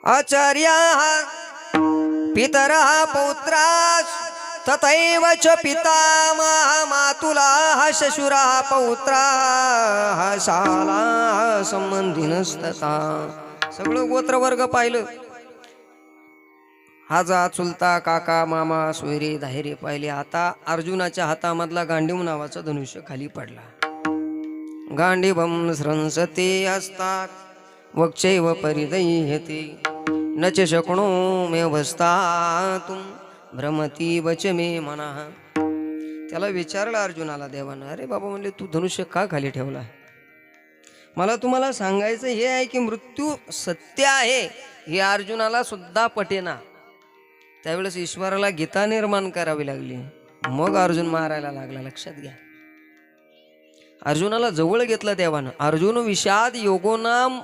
आचार्या पितरा पौत्रास तथैव च पितामह मातुला शशुरा पौत्रा शाला संबंधीनस्तथा. सगळं गोत्रवर्ग पाहिलं. हाजा चुलता काका मामा सोयरे धायरे पाहिले. आता अर्जुनाच्या हातामधला गांडीव नावाचा धनुष्य खाली पडला. गांडीवं स्रंसते असतात वक्षैव परिदह्यते न च शक्नो मे वस्तातुं भ्रमती वच मे मनः. त्याला विचारलं अर्जुनाला देवानं, अरे बाबा म्हणले तू धनुष्य का खाली ठेवला? मला तुम्हाला सांगायचं हे आहे की मृत्यू सत्य आहे हे अर्जुनाला सुद्धा पटेना. त्यावेळेस ईश्वराला गीता निर्माण करावी लागली. मग अर्जुन मारायला लागला. लक्षात घ्या. अर्जुनाला जवळ घेतलं देवानं. अर्जुन विषाद योगोनाम